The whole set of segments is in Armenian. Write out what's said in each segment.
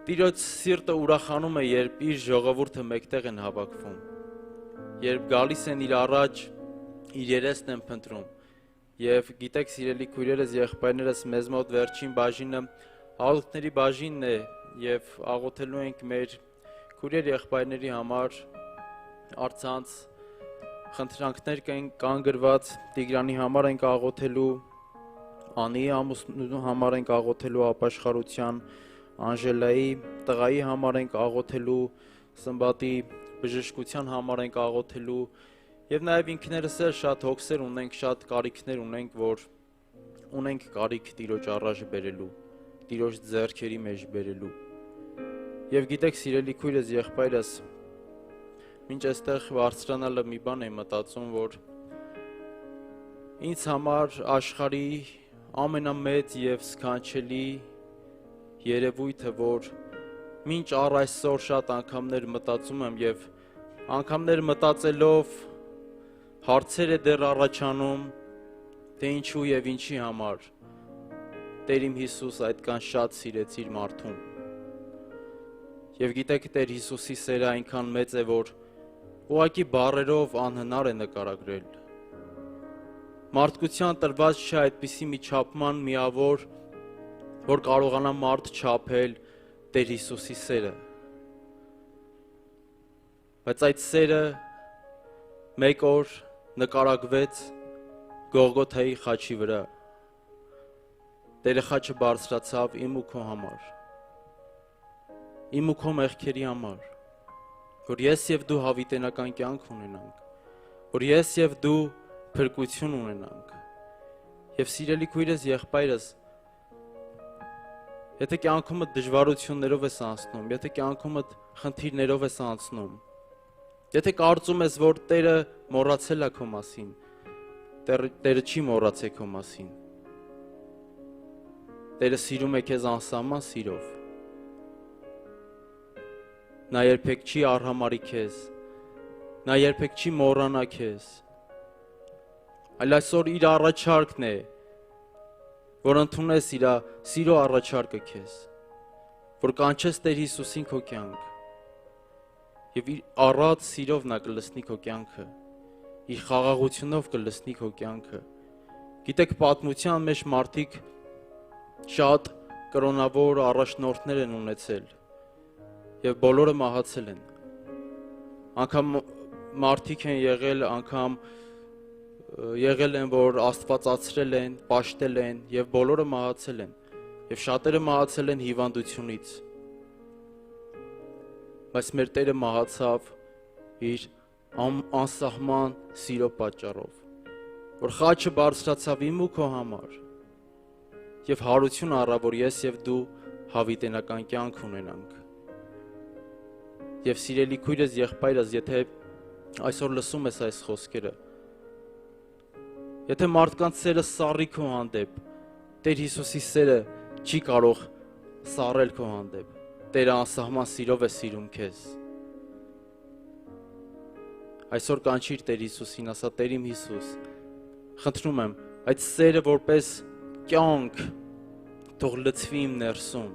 Տիրոջ սիրտը ուրախանում է, երբ իր ժողովուրդը մեկտեղ են հավաքվում, երբ գալիս են իր առաջ, իր երեսն են փնտրում, եւ գիտեք սիրելի քույրերս, եղբայրներս, մեզ մոտ վերջին բաժինը աղոթքների բաժինն է եւ աղոթելու ենք մեր քույրեր եղբայրների համար արցանց խնդրանքներ կան գրված, Տիգրանի համար ենք աղոթելու, Անիի ամուսնու համար ենք աղոթելու ապաշխարության, Անժելայի տղայի համար ենք աղոթելու, Սմբատի բժշկության համար ենք աղոթելու եւ նաեւ ինքներս էլ շատ հոգսեր ունենք, շատ կարիքներ ունենք, որ ունենք կարիք Տիրոջ առաջ բերելու, Տիրոջ ձեռքերի մեջ բերելու։ Եվ գիտեք սիրելի քույրս, եղբայրս, մինչ այստեղ բարձրանալը մի բան եմ մտածում, որ ինձ համար աշխարհի ամենամեծ եւ սքանչելի երևույթը, որ մինչ առ այսօր շատ անգամներ մտածում եմ եւ անգամներ մտածելով հարցեր է դեռ առաջանում, թե ինչու եւ ինչի համար Տեր իմ Հիսուս այդքան շատ սիրեց իր մարդուն։ Եվ գիտեք, Տեր Հիսուսի սերը այնքան մեծ է, որ ուղղակի բառերով անհնար է նկարագրել։ Մարդկության տրված չէ այդպիսի մի չափման միավոր, որ կարողանա մարդ չափել Տեր Հիսուսի սերը։ Բայց այդ սերը մեկ օր նկարագրվեց Գողգոթայի խաչի վրա։ Տերը խաչը բարձրացավ իմ ու քո համար, իմ ու քո մեղքերի համար, որ ես եւ դու հավիտենական կյանք ունենանք, որ ես եւ դու փրկություն ունենանք։ Եվ սիրելի քույրս, եղբայրս, եթե կյանքումդ դժվարություններով ես անցնում, եթե կյանքումդ խնդիրներով ես անցնում, եթե կարծում ես, որ Տերը մոռացել է քո մասին, Տերը չի մոռացել քո մասին։ Տերը սիրում է քեզ անսահման սիրով։ Նա երբեք չի արհամարի քեզ, նա երբեք չի մոռանա քեզ։ Այլ այսօր իր առաջարկն է, որ ընդունես իր սիրո առաջարկը քեզ, որ կանչես Տեր Հիսուսին քո կյանք, եւ իր առատ սիրով նա կլցնի քո կյանքը, իր խաղաղությունով կլցնի քո կյանքը։ Գիտեք, պատմության մեջ մարդիկ շատ կրոնավոր առաջնորդներ են ունեցել եւ բոլորը մահացել են։ Անգամ մարդիկ են եղել են, որ աստվածացրել են, պաշտել են եւ բոլորը մահացել են եւ շատերը մահացել են հիվանդությունից։ Բայց մեր Տերը մահացավ իր անսահման սիրո պատճառով, որ խաչը բարձրացավ իմ ու քո համար եւ հարություն առավ, որ ես եւ դու հավիտենական կյանք ունենանք։ Եվ սիրելի քույրս, եղբայրս, եթե այսօր լսում ես այս խոսքերը, եթե մարդկանց սերը սառի քո հանդեպ, Տեր Հիսուսի սերը չի կարող սառել քո հանդեպ։ Տերը անսահման սիրով է սիրում քեզ։ Այսօր կանչիր Տեր Հիսուսին, ասա Տեր իմ Հիսուս, խնդրում եմ, այդ սերը որպես կյանք թող լցվի իմ ներսում։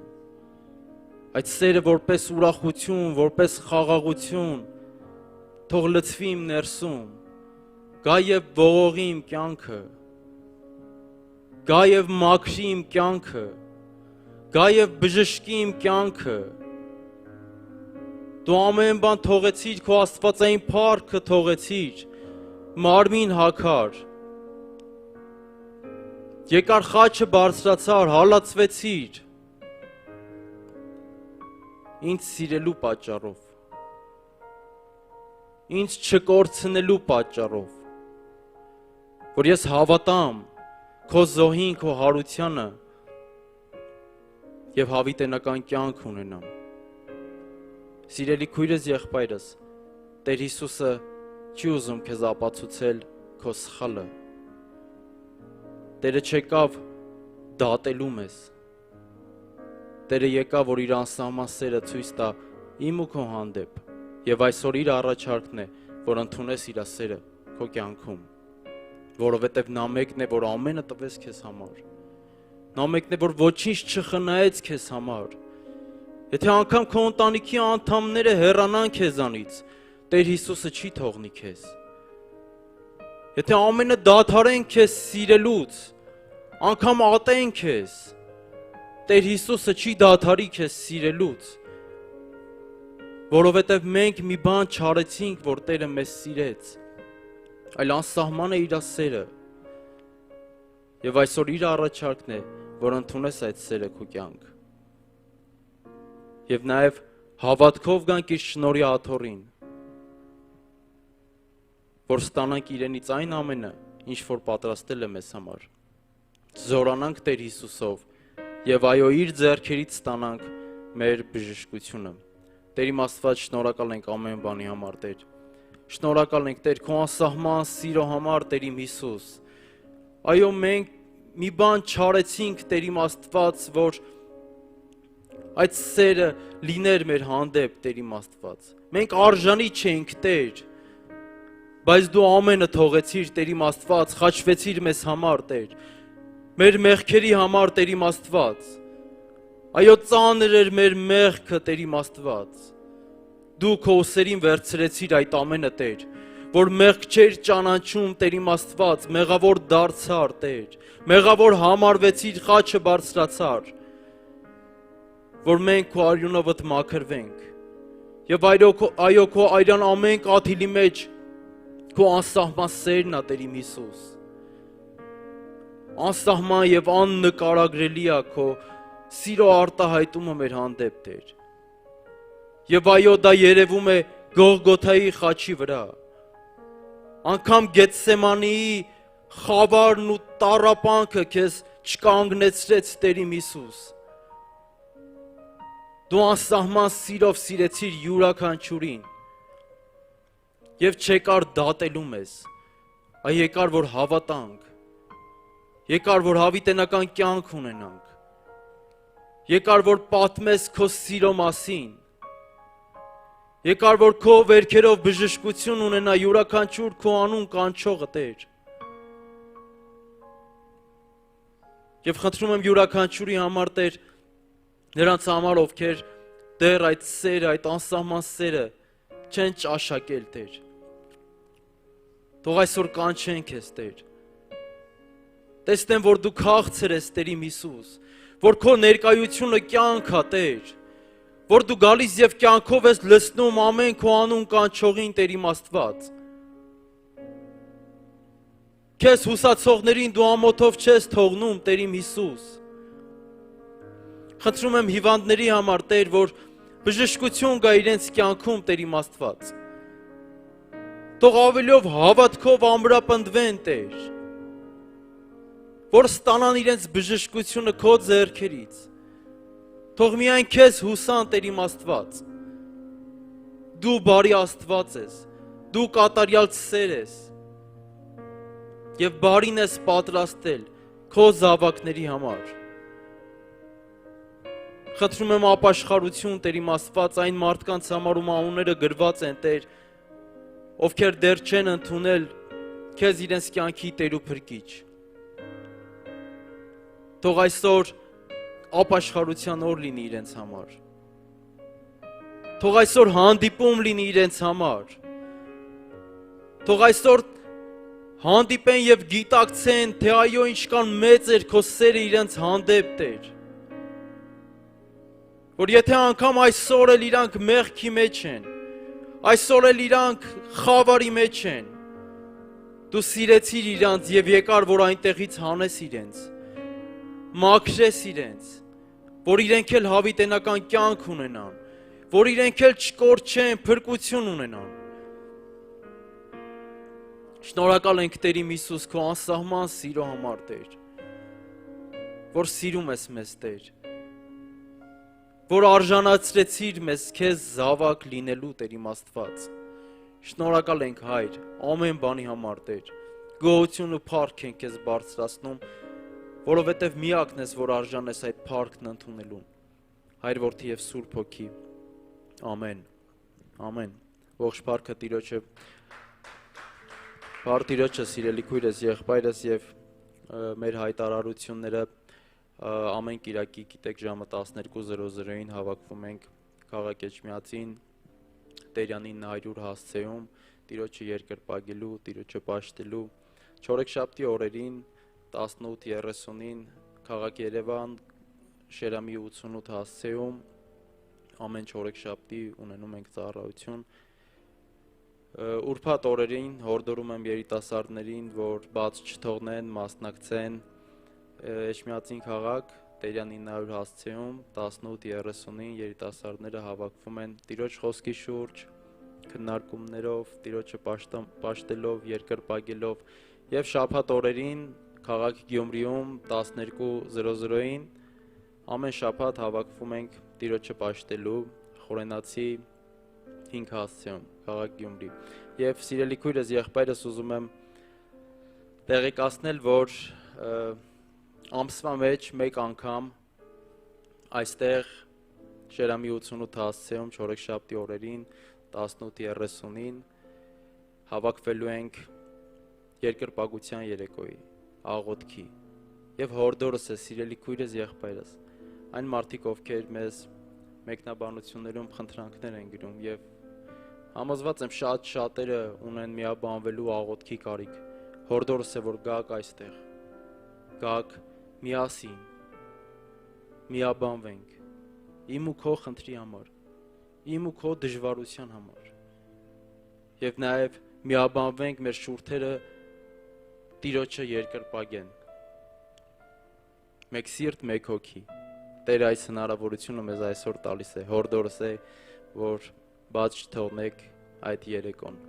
Այդ սերը որպես ուրախություն, որպես խաղաղություն թող լցվի իմ ներսում։ Գա եւ ողողի իմ կյանքը, գա եւ մաքրի իմ կյանքը, գա եւ բժշկի իմ կյանքը։ Դու ամեն բան թողեցիր, քո աստվածային փառքը թողեցիր, մարմին հագար, եկար խաչը բարձրացար, հալածվեցիր, ինձ սիրելու պատճառով, ինձ չկորցնելու պատճառով, որ ես հավատամ քո զոհին, քո հարությանը եւ հավիտենական կյանք ունենամ։ Սիրելի քույրս, եղբայրս, Տեր Հիսուսը չի ուզում քեզ ապացուցել քո սխալը։ Տերը չեկավ դատելու մեզ։ Տերը եկավ, որ իր անսահման սերը ցույց տա իմ ու քո հանդեպ, եւ այսօր իր առաջարկն է, որ ընդունես իր սերը քո կյանքում, որովհետեւ նա մեկն է, որ ամենը տվեց քեզ համար։ Նա մեկն է, որ ոչինչ չխնայեց քեզ համար։ Եթե անգամ քո ընտանիքի անդամները հեռանան քեզանից, Տեր Հիսուսը չի թողնի քեզ։ Եթե ամենը դադարեն քեզ սիրելուց, անգամ ատեն քեզ, Տեր Հիսուսը չի դադարի քեզ սիրելուց, որովհետև մենք մի բան չարեցինք, որ Տերը մեզ սիրեց, այլ անսահման է իր սերը։ Եվ այսօր իր առաջարկն է, որ ընդունես այդ սերը քո կյանք։ Եվ նաև հավատքով գանք իր շնորհի աթոռին, որ ստանանք իրենից այն ամենը, ինչ որ պատրաստել է մեզ համար։ Զորանանք Տեր Հիսուսով եւ այո իր ձեռքերից ստանանք մեր բժշկությունը։ Տեր իմ Աստված, շնորհակալ ենք ամեն բանի համար, Տեր։ Շնորհակալ ենք Տեր քո անսահման սիրո համար, Տեր իմ Հիսուս։ Այո, մենք մի բան չարեցինք, Տեր իմ Աստված, որ այդ սերը լիներ մեր հանդեպ, Տեր իմ Աստված։ Մենք արժանի չենք, Տեր, բայց դու ամենը թողեցիր, Տեր իմ Աստված, խաչվեցիր մեզ համար, Տեր, մեր մեղքերի համար, Տեր իմ Աստված։ Այո, ծանր էր մեր մեղքը, Տեր իմ Աստված։ Դու քո ուսերին վերցրեցիր այդ ամենը, Տեր, որ մեղք չէր ճանաչում, Տեր իմ Աստված, մեղավոր դարձար, Տեր, մեղավոր համարվեցիր, խաչը բարձրացար, որ մենք քո արյունովդ մաքրվենք։ Եվ այո, քո արյան ամեն կաթիլի մեջ քո անսահման սերն է, Տեր իմ Հիսուս։ Անսահման եւ աննկարագրելի է քո սիրո արտահայտումը մեր հանդեպ, Տեր։ Եվ այո, դա երևում է Գողգոթայի խաչի վրա։ Անկամ Գեթսեմանիի խավարն ու տառապանքը քեզ չկանգնեցրեց, Տեր իմ Հիսուս։ Դու անսահման սիրով սիրեցիր յուրաքանչյուրին եւ չեկար դատելու մեզ, այ եկար որ հավատանք, եկար որ հավիտենական կյանք ունենանք, եկար որ պատմես քո սիրո մասին, եկար որ քո վերքերով բժշկություն ունենա յուրաքանչյուր քո անուն կանչողը, Տեր։ Եվ խնդրում եմ յուրաքանչյուրի համար, Տեր, նրանց համար, ովքեր դեռ այդ սերը, այդ անսահման սերը չեն ճաշակել, Տեր։ Թող այսօր կանչեն քեզ, Տեր։ Տեսնեմ, որ դու քաղցր ես, Տեր իմ Հիսուս, որ քո ներկայությունը կյանք է, Տեր, որ դու գալիս եւ կյանքով ես լցնում ամեն քո անուն կանչողին, Տեր իմ Աստված։ Քեզ հուսացողներին դու ամոթով չես թողնում, Տեր իմ Հիսուս։ Խնդրում եմ հիվանդների համար, Տեր, որ բժշկություն գա իրենց կյանքում, Տեր իմ Աստված։ Թող ավելիով հավատքով ամրապնդվեն, Տեր, որ ստանան իրենց բժշկությունը քո ձեռքերից։ Թող միայն քեզ հուսան, Տեր իմ Աստված։ Դու բարի Աստված ես, դու կատարյալ սեր ես եւ բարին ես պատրաստել քո զավակների համար։ Խնդրում եմ ապաշխարություն, Տեր իմ Աստված, այն մարդկանց համար, ում անունները գրված են, Տեր, ովքեր դեռ չեն ընդունել քեզ իրենց կյանքի Տեր ու Փրկիչ։ Թող այսօր ապաշխարության օր լինի իրենց համար։ Թող այսօր հանդիպում լինի իրենց համար։ Թող այսօր հանդիպեն եւ գիտակցեն, թե այո ինչքան մեծ էր քո սերը իրենց հանդեպ, Տեր։ Որ եթե անգամ այսօր էլ իրանք մեղքի մեջ են, այսօր էլ իրանք խավարի մեջ են, դու սիրեցիր իրանց եւ եկար, որ այնտեղից հանես իրենց, մաքրես իրենց, որ իրենք էլ հավիտենական կյանք ունենան, որ իրենք էլ չկորչեն, փրկություն ունենան։ Շնորհակալ ենք, Տեր իմ Հիսուս, քո անսահման սիրո համար, Տեր, որ սիրում ես մեզ, Տեր, որ արժանացրեցիր մեզ քեզ զավակ լինելու, Տեր իմ Աստված։ Շնորհակալ ենք, Հայր, ամեն բանի համար, Տեր, գոհություն ու փառք ենք քեզ բարձրացնում, որովհետև միակն ես, որ արժան ես այդ փառքն ընդունելուն։ Հայր, Որդի եւ Սուրբ Հոգի։ Ամեն։ Ամեն։ Ողջ փառքը Տիրոջը։ Փառք Տիրոջը, սիրելի քույրս, եղբայրս եւ մեր հայտարարությունները ամեն կիրակի գիտեք ժամը 12:00-ին հավաքվում ենք քաղաք Էջմիածին Տերյանին 900 հասցեում Տիրոջը երկրպագելու, Տիրոջը պաշտելու, չորեքշաբթի օրերին 18:30-ին քաղաք Երևան Շերամի 88 հասցեում ամեն չորեքշաբթի ունենում ենք ծառայություն։ Ուրբաթ օրերին հորդորում եմ երիտասարդներին, որ բաց չթողնեն, մասնակցեն Էջմիածին քաղաք Տերյան 900 հասցեում 18:30-ին երիտասարդները հավաքվում են Տիրոջ խոսքի շուրջ, քննարկումներով, Տիրոջը պաշտելով, երկրպագելով եւ շաբաթ օրերին քաղաք Գյումրիում 12:00-ին ամեն շաբաթ հավաքվում ենք Տիրոջը պաշտելու Խորենացի 5 հասցեում քաղաք Գյումրի եւ սիրելի քույրս եղբայրս ուզում եմ տեղեկացնել, որ ամսվա մեջ մեկ անգամ այստեղ Շերամի 88 հասցեում չորեքշաբթի օրերին 18:30-ին հավաքվելու ենք երկրպագության երեկոյի աղոթքի եւ հորդորս է սիրելի քույրս եղբայրս այն մարդիկ ովքեր մեզ մեկնաբանություններում խնդրանքներ են գրում եւ համոզված եմ շատերը ունեն միաբանվելու աղոթքի կարիք հորդորս է որ գաք այստեղ գաք միասին միաբանվենք իմ ու քո խնդրի համար իմ ու քո դժվարության համար եւ նաեւ միաբանվենք մեր շուրթերը Տիրոջը երկրպագեն մեկ սիրտ մեկ հոգի Տեր այս հնարավորությունը մեզ այսօր տալիս է հորդորս է որ բաց չթողնեք այդ երեկոն